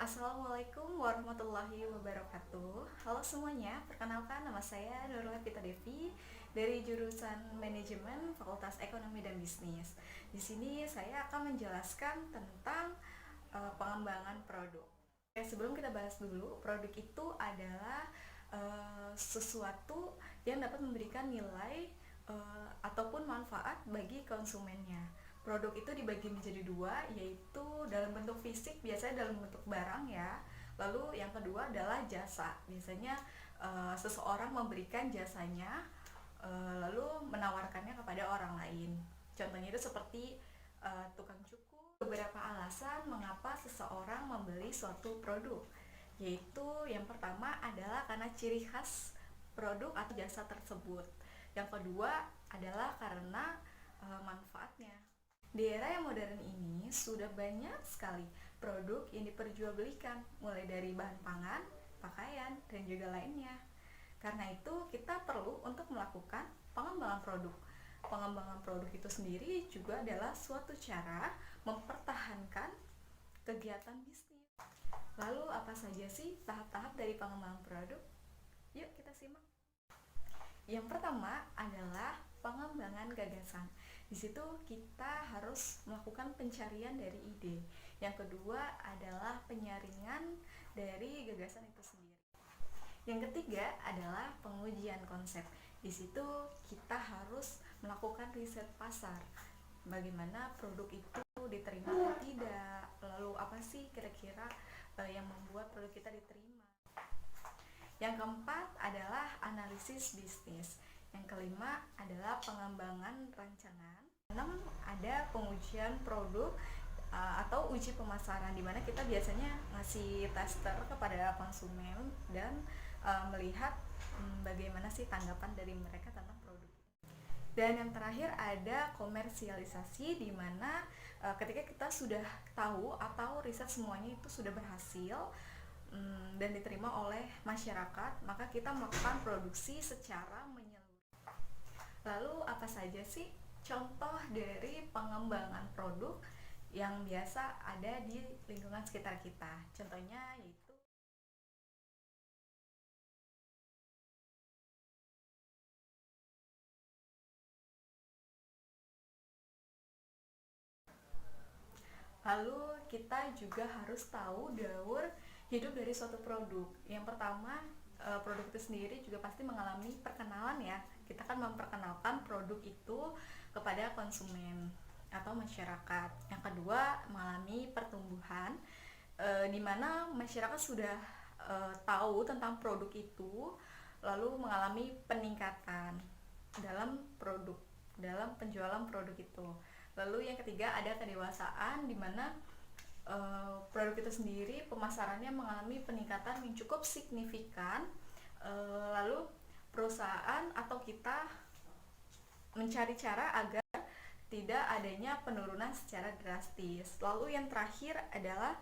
Assalamualaikum warahmatullahi wabarakatuh. Halo semuanya, perkenalkan nama saya Nurul Pita Devi dari jurusan Manajemen Fakultas Ekonomi dan Bisnis. Di sini saya akan menjelaskan tentang pengembangan produk. Sebelum kita bahas dulu, produk itu adalah sesuatu yang dapat memberikan nilai ataupun manfaat bagi konsumennya. Produk itu dibagi menjadi dua, yaitu dalam bentuk fisik, biasanya dalam bentuk barang ya. Lalu yang kedua adalah jasa. Biasanya seseorang memberikan jasanya lalu menawarkannya kepada orang lain. Contohnya itu seperti tukang cukur. Beberapa alasan mengapa seseorang membeli suatu produk, yaitu yang pertama adalah karena ciri khas produk atau jasa tersebut. Yang kedua adalah karena manfaatnya. Di era yang modern ini sudah banyak sekali produk yang diperjualbelikan, mulai dari bahan pangan, pakaian, dan juga lainnya. Karena itu kita perlu untuk melakukan pengembangan produk. Pengembangan produk itu sendiri juga adalah suatu cara mempertahankan kegiatan bisnis. Lalu apa saja sih tahap-tahap dari pengembangan produk? Yuk kita simak. Yang pertama adalah pengembangan gagasan. Di situ kita harus melakukan pencarian dari ide. Yang kedua adalah penyaringan dari gagasan itu sendiri. Yang ketiga adalah pengujian konsep. Di situ kita harus melakukan riset pasar. Bagaimana produk itu diterima atau tidak? Lalu apa sih kira-kira yang membuat produk kita diterima? Yang keempat adalah analisis bisnis. Yang kelima adalah pengembangan rancangan. Enam ada pengujian produk atau uji pemasaran, di mana kita biasanya ngasih tester kepada konsumen dan melihat bagaimana sih tanggapan dari mereka tentang produk. Dan yang terakhir ada komersialisasi, di mana ketika kita sudah tahu atau riset semuanya itu sudah berhasil dan diterima oleh masyarakat, maka kita melakukan produksi secara menyeluruh. Lalu apa saja sih contoh dari pengembangan produk yang biasa ada di lingkungan sekitar kita? Contohnya yaitu lalu kita juga harus tahu daur hidup dari suatu produk. Yang pertama, produk itu sendiri juga pasti mengalami perkenalan ya. Kita kan memperkenalkan produk itu kepada konsumen atau masyarakat. Yang kedua, mengalami pertumbuhan, di mana masyarakat sudah tahu tentang produk itu, lalu mengalami peningkatan dalam penjualan produk itu. Lalu yang ketiga ada kedewasaan, di mana produk itu sendiri pemasarannya mengalami peningkatan yang cukup signifikan. Lalu perusahaan atau kita mencari cara agar tidak adanya penurunan secara drastis. Lalu yang terakhir adalah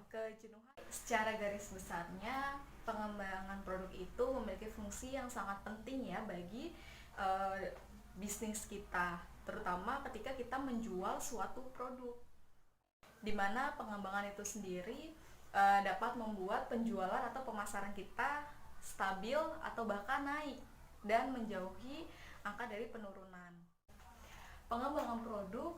kejenuhan. Secara garis besarnya, pengembangan produk itu memiliki fungsi yang sangat penting ya bagi bisnis kita, terutama ketika kita menjual suatu produk, di mana pengembangan itu sendiri dapat membuat penjualan atau pemasaran kita stabil atau bahkan naik dan menjauhi angka dari penurunan. Pengembangan produk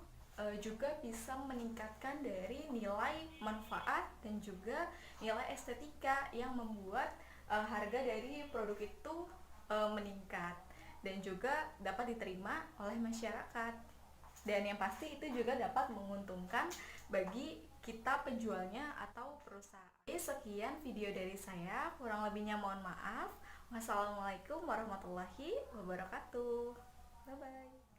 juga bisa meningkatkan dari nilai manfaat dan juga nilai estetika yang membuat harga dari produk itu meningkat dan juga dapat diterima oleh masyarakat. Dan yang pasti itu juga dapat menguntungkan bagi kita penjualnya atau perusahaan. Sekian video dari saya, kurang lebihnya mohon maaf. Wassalamualaikum warahmatullahi wabarakatuh. Bye bye.